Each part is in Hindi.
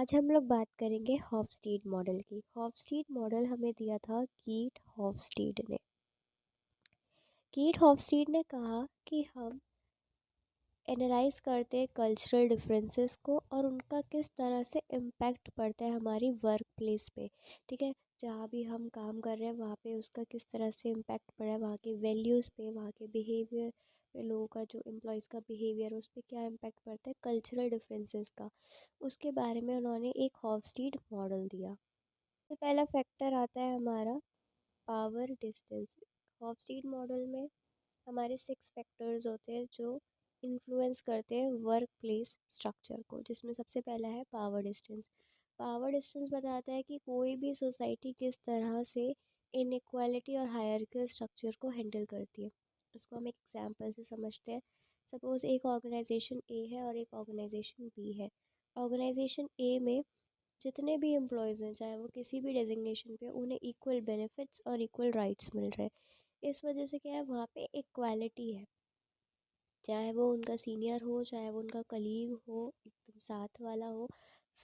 आज हम लोग बात करेंगे हॉफस्टीड मॉडल की। हॉफस्टीड मॉडल हमें दिया था कीट हॉफस्टीड ने। कीट हॉफस्टीड ने कहा कि हम एनालाइज करते हैं कल्चरल डिफरेंसेस को और उनका किस तरह से इम्पैक्ट पड़ता है हमारी वर्क प्लेस पे। ठीक है, जहाँ भी हम काम कर रहे हैं वहाँ पे उसका किस तरह से इम्पैक्ट पड़ा है, वहाँ के वैल्यूज़ पे, वहाँ के बिहेवियर पे, लोगों का जो एम्प्लॉयज़ का बिहेवियर उस पर क्या इम्पैक्ट पड़ता है कल्चरल डिफरेंसेस का। उसके बारे में उन्होंने एक हॉफस्टीड मॉडल दिया। तो पहला फैक्टर आता है हमारा पावर डिस्टेंस। हॉफस्टीड मॉडल में हमारे 6 फैक्टर्स होते हैं जो इन्फ्लुएंस करते हैं वर्क प्लेस स्ट्रक्चर को, जिसमें सबसे पहला है पावर डिस्टेंस। पावर डिस्टेंस बताता है कि कोई भी सोसाइटी किस तरह से इनइक्वालिटी और हायरार्किकल स्ट्रक्चर को हैंडल करती है। इसको हम एक एग्जांपल से समझते हैं। सपोज एक ऑर्गेनाइजेशन ए है और एक ऑर्गेनाइजेशन बी है। ऑर्गेनाइजेशन ए में जितने भी एम्प्लॉयज़ हैं, चाहे वो किसी भी डेजिग्नेशन पे, उन्हें इक्वल बेनिफिट्स और इक्वल राइट्स मिल रहे हैं। इस वजह से क्या है, वहाँ पे इक्वालिटी है। चाहे वो उनका सीनियर हो, चाहे वो उनका कलीग हो, एकदम साथ वाला हो,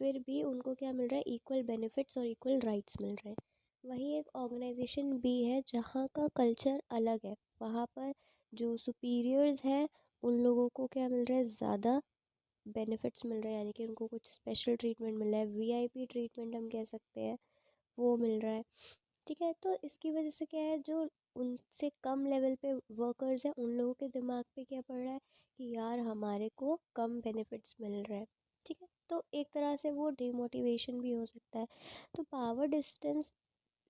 फिर भी उनको क्या मिल रहा है, इक्वल बेनिफिट्स और इक्वल राइट्स मिल रहे हैं। वहीं एक ऑर्गेनाइजेशन भी है जहाँ का कल्चर अलग है। वहाँ पर जो सुपीरियर्स हैं उन लोगों को क्या मिल रहा है, ज़्यादा बेनिफिट्स मिल रहे हैं, यानी कि उनको कुछ स्पेशल ट्रीटमेंट मिल रहा है, वीआईपी ट्रीटमेंट हम कह सकते हैं, वो मिल रहा है। ठीक है, तो इसकी वजह से क्या है, जो उनसे कम लेवल पे वर्कर्स हैं उन लोगों के दिमाग पे क्या पड़ रहा है कि यार हमारे को कम बेनिफिट्स मिल रहा है। ठीक है, तो एक तरह से वो डिमोटिवेशन भी हो सकता है। तो पावर डिस्टेंस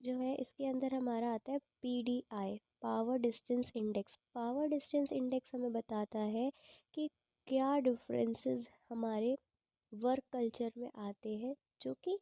जो है, इसके अंदर हमारा आता है PDI, power distance index. Power distance index हमें बताता है कि क्या डिफरेंसेस हमारे वर्क कल्चर में आते हैं, जो कि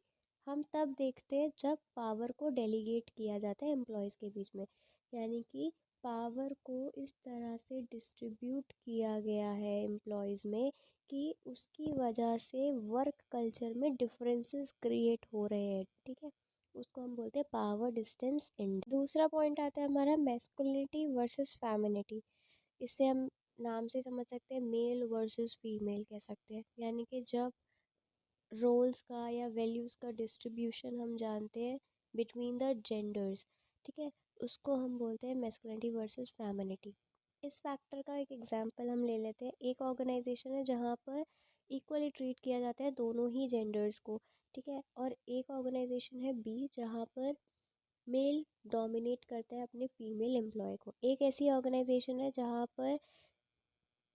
हम तब देखते हैं जब पावर को डेलीगेट किया जाता है एम्प्लॉयज़ के बीच में। यानी कि पावर को इस तरह से डिस्ट्रीब्यूट किया गया है एम्प्लॉयज़ में कि उसकी वजह से वर्क कल्चर में डिफरेंसेस क्रिएट हो रहे हैं। ठीक है, उसको हम बोलते हैं पावर डिस्टेंस इंडेक्स। दूसरा पॉइंट आता है हमारा मैस्कुलिनिटी वर्सेस फेमिनिटी। इससे हम नाम से समझ सकते हैं, मेल वर्सेस फीमेल कह सकते हैं। यानी कि जब रोल्स का या वैल्यूज़ का डिस्ट्रीब्यूशन हम जानते हैं बिटवीन द जेंडर्स, ठीक है, उसको हम बोलते हैं मैस्कुलिनिटी वर्सेस फेमिनिटी। इस फैक्टर का एक एग्जांपल हम ले लेते हैं। एक ऑर्गेनाइजेशन है जहाँ पर इक्वली ट्रीट किया जाता है दोनों ही जेंडर्स को। ठीक है, और एक ऑर्गेनाइजेशन है बी जहाँ पर मेल डोमिनेट करता है अपने फीमेल एम्प्लॉय को। एक ऐसी ऑर्गेनाइजेशन है जहाँ पर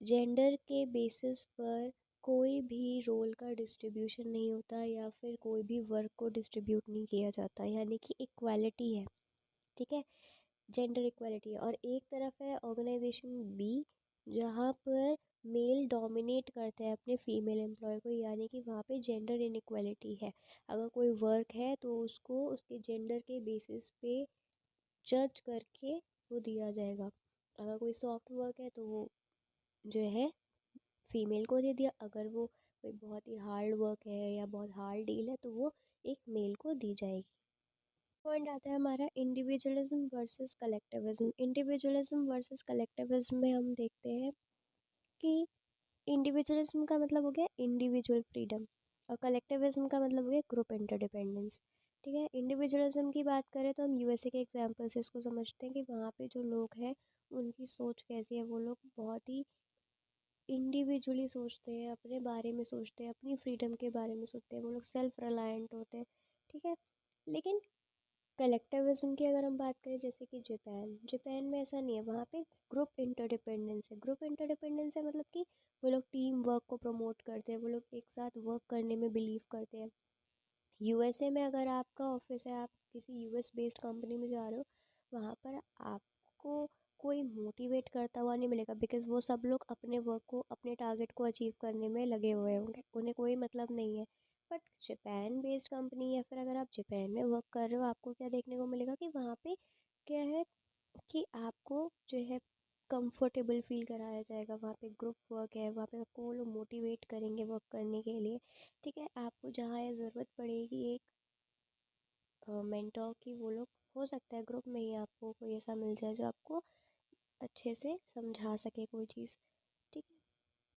जेंडर के बेसिस पर कोई भी रोल का डिस्ट्रीब्यूशन नहीं होता या फिर कोई भी वर्क को डिस्ट्रीब्यूट नहीं किया जाता, यानी कि इक्वालिटी है। ठीक है, जेंडर इक्वालिटी है। और एक तरफ है ऑर्गेनाइजेशन बी जहाँ पर मेल डोमिनेट करता है अपने फीमेल एम्प्लॉय को, यानी कि वहाँ पे जेंडर इनइक्वालिटी है। अगर कोई वर्क है तो उसको उसके जेंडर के बेसिस पे जज करके वो दिया जाएगा। अगर कोई सॉफ्ट वर्क है तो वो जो है फीमेल को दे दिया, अगर वो कोई बहुत ही हार्ड वर्क है या बहुत हार्ड डील है तो वो एक मेल को दी जाएगी। पॉइंट आता है हमारा individualism versus collectivism. Individualism versus collectivism में हम देखते हैं कि इंडिविजुअलिज्म का मतलब हो गया इंडिविजुअल फ्रीडम और कलेक्टिविज्म का मतलब हो गया ग्रुप इंटरडिपेंडेंस। ठीक है, इंडिविजुअलिज्म की बात करें तो हम यूएसए के एग्जांपल से इसको समझते हैं कि वहाँ पे जो लोग हैं उनकी सोच कैसी है। वो लोग बहुत ही इंडिविजुअली सोचते हैं, अपने बारे में सोचते हैं, अपनी फ्रीडम के बारे में सोचते हैं, वो लोग सेल्फ रिलायंट होते हैं। ठीक है, लेकिन कलेक्टिविज्म की अगर हम बात करें, जैसे कि जापान, जापान में ऐसा नहीं है। वहाँ पे ग्रुप इंटरडिपेंडेंस है। ग्रुप इंटरडिपेंडेंस है मतलब कि वो लोग टीम वर्क को प्रमोट करते हैं, वो लोग एक साथ वर्क करने में बिलीव करते हैं। यूएसए में अगर आपका ऑफिस है, आप किसी यूएस बेस्ड कंपनी में जा रहे हो, वहाँ पर आपको कोई मोटिवेट करता हुआ नहीं मिलेगा, बिकॉज वो सब लोग अपने वर्क को, अपने टारगेट को अचीव करने में लगे हुए होंगे, उन्हें कोई मतलब नहीं है। बट जापान बेस्ड कंपनी या फिर अगर आप जापान में वर्क कर रहे हो, आपको क्या देखने को मिलेगा कि वहाँ पे क्या है कि आपको जो है कंफर्टेबल फील कराया जाएगा। वहाँ पे ग्रुप वर्क है, वहाँ पे आपको वो लोग मोटिवेट करेंगे वर्क करने के लिए। ठीक है, आपको जहाँ ये ज़रूरत पड़ेगी एक मेंटोर की, वो लोग हो सकता है ग्रुप में ही आपको कोई ऐसा मिल जाए जो आपको अच्छे से समझा सके कोई चीज़।